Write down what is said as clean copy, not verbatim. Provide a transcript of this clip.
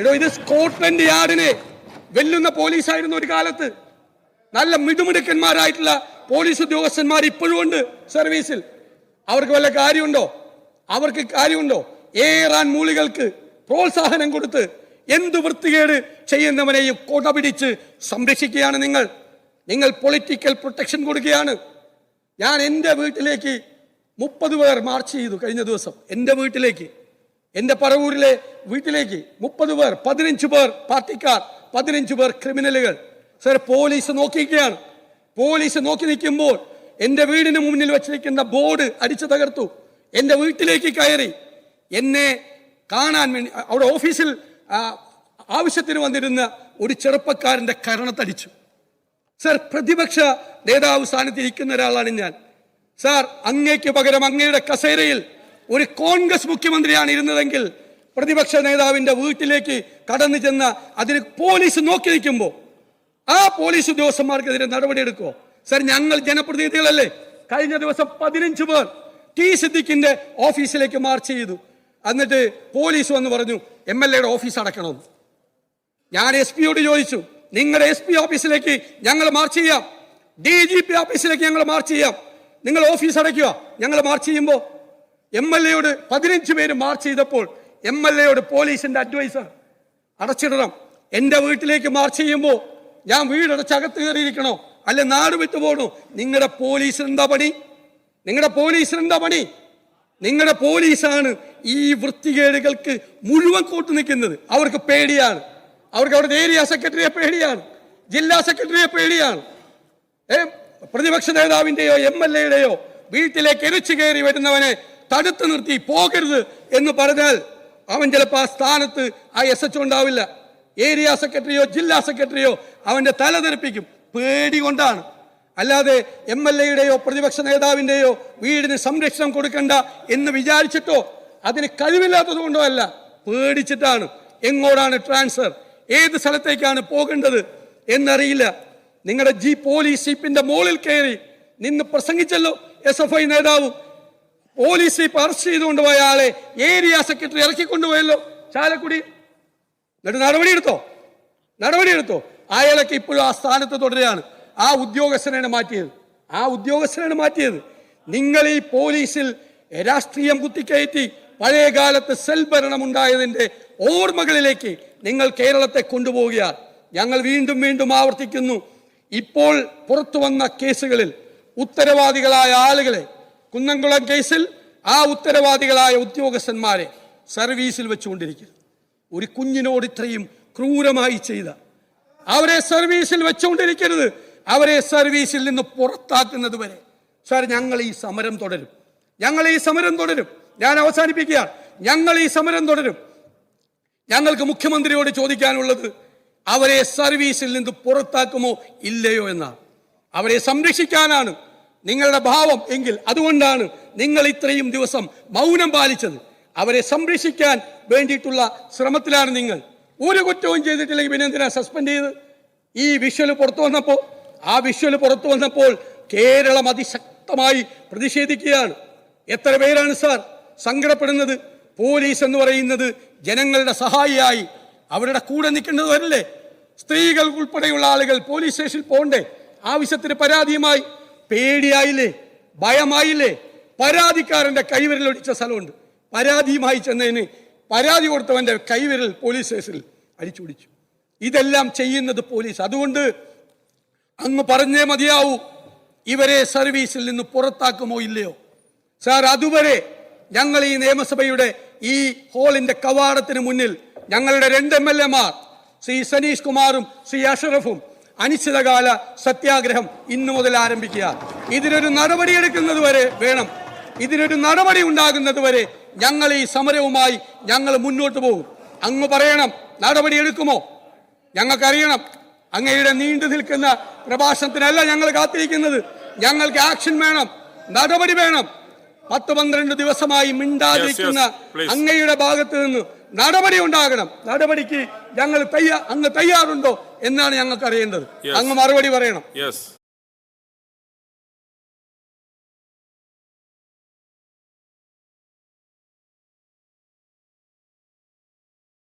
ഇത് സ്കോട്ട്ലൻഡ് യാർഡിനെ വെല്ലുന്ന പോലീസായിരുന്നു ഒരു കാലത്ത്. നല്ല മിടുമിടുക്കന്മാരായിട്ടുള്ള പോലീസ് ഉദ്യോഗസ്ഥന്മാർ ഇപ്പോഴും ഉണ്ട് സർവീസിൽ. അവർക്ക് വല്ല കാര്യമുണ്ടോ? അവർക്ക് കാര്യമുണ്ടോ? ഏറാൻ മൂളികൾക്ക് പ്രോത്സാഹനം കൊടുത്ത് എന്ത് വൃത്തികേട് ചെയ്യുന്നവനെയും കൊട പിടിച്ച് സംരക്ഷിക്കുകയാണ് നിങ്ങൾ. നിങ്ങൾ പൊളിറ്റിക്കൽ പ്രൊട്ടക്ഷൻ കൊടുക്കുകയാണ്. ഞാൻ എൻ്റെ വീട്ടിലേക്ക് 30 പേർ മാർച്ച് ചെയ്തു കഴിഞ്ഞ ദിവസം. എൻ്റെ വീട്ടിലേക്ക്, എൻ്റെ പറവൂരിലെ വീട്ടിലേക്ക് 30 പേർ, 15 പേർ പാർട്ടിക്കാർ, 15 പേർ ക്രിമിനലുകൾ. സർ, പോലീസ് നോക്കിയിരിക്കുകയാണ്. പോലീസ് നോക്കി നിൽക്കുമ്പോൾ എൻ്റെ വീടിന് മുന്നിൽ വെച്ചിരിക്കുന്ന ബോർഡ് അടിച്ചു തകർത്തു. എൻ്റെ വീട്ടിലേക്ക് കയറി എന്നെ കാണാൻ വേണ്ടി അവിടെ ഓഫീസിൽ ആവശ്യത്തിന് വന്നിരുന്ന ഒരു ചെറുപ്പക്കാരൻ്റെ കരണത്തടിച്ചു. സർ, പ്രതിപക്ഷ നേതാവ് സ്ഥാനത്തിരിക്കുന്ന ഒരാളാണ് ഞാൻ. സാർ, അങ്ങേക്ക് പകരം അങ്ങയുടെ കസേരയിൽ ഒരു കോൺഗ്രസ് മുഖ്യമന്ത്രിയാണ് ഇരുന്നതെങ്കിൽ പ്രതിപക്ഷ നേതാവിന്റെ വീട്ടിലേക്ക് കടന്നു ചെന്ന അതിന് പോലീസ് നോക്കി നിൽക്കുമ്പോൾ ആ പോലീസ് ഉദ്യോഗസ്ഥന്മാർക്കെതിരെ നടപടിയെടുക്കുമോ? സർ, ഞങ്ങൾ ജനപ്രതിനിധികളല്ലേ? കഴിഞ്ഞ ദിവസം 15 പേർ ടി സിദ്ദിഖിന്റെ ഓഫീസിലേക്ക് മാർച്ച് ചെയ്തു. എന്നിട്ട് പോലീസ് വന്ന് പറഞ്ഞു MLA ഓഫീസ് അടക്കണമെന്ന്. ഞാൻ SP യോട് ചോദിച്ചു, നിങ്ങളുടെ SP ഓഫീസിലേക്ക് ഞങ്ങൾ മാർച്ച് ചെയ്യാം, DGP ഓഫീസിലേക്ക് ഞങ്ങൾ മാർച്ച് ചെയ്യാം, നിങ്ങൾ ഓഫീസ് അടയ്ക്കുക. ഞങ്ങൾ മാർച്ച് ചെയ്യുമ്പോൾ MLA യോട് 15 പേര് മാർച്ച് ചെയ്തപ്പോൾ MLA യോട് പോലീസിന്റെ അഡ്വൈസർ അടച്ചിടണം. എൻ്റെ വീട്ടിലേക്ക് മാർച്ച് ചെയ്യുമ്പോൾ ഞാൻ വീടടച്ചകത്ത് കയറിയിരിക്കണോ അല്ല നാട് വിട്ടു പോകണോ? നിങ്ങളുടെ പോലീസിന് എന്താ പണി? നിങ്ങളുടെ പോലീസിന് എന്താ പണി? നിങ്ങളുടെ പോലീസാണ് ഈ വൃത്തികേടുകൾക്ക് മുഴുവൻ കൂട്ടു നിൽക്കുന്നത്. അവർക്ക് പേടിയാണ്. അവർക്ക് അവിടുത്തെ ഏരിയ സെക്രട്ടറിയെ പേടിയാണ്, ജില്ലാ സെക്രട്ടറിയെ പേടിയാണ്. പ്രതിപക്ഷ നേതാവിന്റെയോ MLA വീട്ടിലേക്ക് എരിച്ചു കയറി വരുന്നവനെ തടുത്തു നിർത്തി പോകരുത് എന്ന് പറഞ്ഞാൽ അവൻ ചിലപ്പോൾ ആ സ്ഥാനത്ത് ആ SHO ഉണ്ടാവില്ല. ഏരിയ സെക്രട്ടറിയോ ജില്ലാ സെക്രട്ടറിയോ അവന്റെ തല തെറിപ്പിക്കും. പേടി കൊണ്ടാണ്. അല്ലാതെ MLA പ്രതിപക്ഷ നേതാവിന്റെയോ വീടിന് സംരക്ഷണം കൊടുക്കണ്ട എന്ന് വിചാരിച്ചിട്ടോ അതിന് കഴിവില്ലാത്തത് കൊണ്ടോ അല്ല, പേടിച്ചിട്ടാണ്. എങ്ങോട്ടാണ് ട്രാൻസ്ഫർ, ഏത് സ്ഥലത്തേക്കാണ് പോകേണ്ടത് എന്നറിയില്ല. നിങ്ങളുടെ പോലീസ് ജീപ്പിന്റെ മുകളിൽ കയറി നിന്ന് പ്രസംഗിച്ചല്ലോ SFI നേതാവും. പോലീസ് ജീപ്പ് അറസ്റ്റ് ചെയ്തുകൊണ്ടുപോയ ആളെ ഏരിയ സെക്രട്ടറി ഇറക്കിക്കൊണ്ടുപോയല്ലോ ചാലക്കുടി. എന്നിട്ട് നടപടിയെടുത്തോ? അയാളൊക്കെ ഇപ്പോഴും ആ സ്ഥാനത്ത് തുടരുകയാണ്. ആ ഉദ്യോഗസ്ഥനാണ് മാറ്റിയത്. നിങ്ങൾ ഈ പോലീസിൽ രാഷ്ട്രീയം കുത്തിക്കയറ്റി പഴയ കാലത്ത് സെൽ ഭരണം ഉണ്ടായതിന്റെ ഓർമ്മകളിലേക്ക് നിങ്ങൾ കേരളത്തെ കൊണ്ടുപോവുകയാണ്. ഞങ്ങൾ വീണ്ടും ആവർത്തിക്കുന്നു, ഇപ്പോൾ പുറത്തു വന്ന കേസുകളിൽ ഉത്തരവാദികളായ ആളുകളെ, കുന്നംകുളം കേസിൽ ആ ഉത്തരവാദികളായ ഉദ്യോഗസ്ഥന്മാരെ സർവീസിൽ വെച്ചുകൊണ്ടിരിക്കുന്നു. ഒരു കുഞ്ഞിനോട് ഇത്രയും ക്രൂരമായി ചെയ്ത അവരെ സർവീസിൽ വെച്ചുകൊണ്ടിരിക്കരുത്. അവരെ സർവീസിൽ നിന്ന് പുറത്താക്കുന്നത് വരെ സാർ ഞങ്ങൾ ഈ സമരം തുടരും. ഞാൻ അവസാനിപ്പിക്കുകയാണ്. ഞങ്ങൾ ഈ സമരം തുടരും. ഞങ്ങൾക്ക് മുഖ്യമന്ത്രിയോട് ചോദിക്കാനുള്ളത് അവരെ സർവീസിൽ നിന്ന് പുറത്താക്കുമോ ഇല്ലയോ എന്നാണ്. അവരെ സംരക്ഷിക്കാനാണ് നിങ്ങളുടെ ഭാവം എങ്കിൽ അതുകൊണ്ടാണ് നിങ്ങൾ ഇത്രയും ദിവസം മൗനം പാലിച്ചത്. അവരെ സംരക്ഷിക്കാൻ വേണ്ടിയിട്ടുള്ള ശ്രമത്തിലാണ് നിങ്ങൾ. ഒരു കുറ്റവും ചെയ്തിട്ടില്ലെങ്കിൽ പിന്നെ എന്തിനാ സസ്പെൻഡ് ചെയ്ത്? ഈ വിഷ്വൽ പുറത്തു വന്നപ്പോൾ കേരളം അതിശക്തമായി പ്രതിഷേധിക്കുകയാണ്. എത്ര പേരാണ് സാർ സങ്കടപ്പെടുന്നത്? പോലീസ് എന്ന് പറയുന്നത് ജനങ്ങളുടെ സഹായിയായി അവരുടെ കൂടെ നിൽക്കേണ്ടവരല്ലേ? സ്ത്രീകൾ ഉൾപ്പെടെയുള്ള ആളുകൾ പോലീസ് സ്റ്റേഷനിൽ പോകണ്ടേ? ആവശ്യത്തിന് പരാതിയുമായി പേടിയായില്ലേ? ഭയമായില്ലേ? പരാതിക്കാരന്റെ കൈവിരൽ ഒടിച്ച സ്ഥലമുണ്ട്. പരാതിയുമായി ചെന്നതിന് പരാതി കൊടുത്തവന്റെ കൈവിരൽ പോലീസ് സ്റ്റേഷനിൽ അടിച്ചുപിടിച്ചു. ഇതെല്ലാം ചെയ്യുന്നത് പോലീസ്. അതുകൊണ്ട് അങ്ങ് പറഞ്ഞേ മതിയാവൂ, ഇവരെ സർവീസിൽ നിന്ന് പുറത്താക്കുമോ ഇല്ലയോ? സാർ, അതുവരെ ഞങ്ങൾ ഈ നിയമസഭയുടെ ഈ ഹാളിന്റെ കവാടത്തിന് മുന്നിൽ ഞങ്ങളുടെ 2 MLA-മാർ ശ്രീ സനീഷ് കുമാറും ശ്രീ അഷറഫും അനിശ്ചിതകാല സത്യാഗ്രഹം ഇന്നു മുതൽ ആരംഭിക്കുക. ഇതിനൊരു നടപടി എടുക്കുന്നത് വരെ വേണം. ഇതിനൊരു നടപടി ഉണ്ടാകുന്നത് വരെ ഞങ്ങൾ ഈ സമരവുമായി ഞങ്ങൾ മുന്നോട്ട് പോകും. അങ്ങ് പറയണം, നടപടി എടുക്കുമോ? ഞങ്ങൾക്കറിയണം. അങ്ങയുടെ നീണ്ടു നിൽക്കുന്ന പ്രഭാഷണത്തിനല്ല ഞങ്ങൾ കാത്തിരിക്കുന്നത്. ഞങ്ങൾക്ക് ആക്ഷൻ വേണം, നടപടി വേണം. 10-12 ദിവസമായി മിണ്ടാതിരിക്കുന്ന അങ്ങയുടെ ഭാഗത്ത് നിന്ന് നടപടി ഉണ്ടാകണം. നടപടിക്ക് അങ്ങ് തയ്യാറുണ്ടോ എന്നാണ് ഞങ്ങൾക്ക് അറിയേണ്ടത്. അങ്ങ് മറുപടി പറയണം.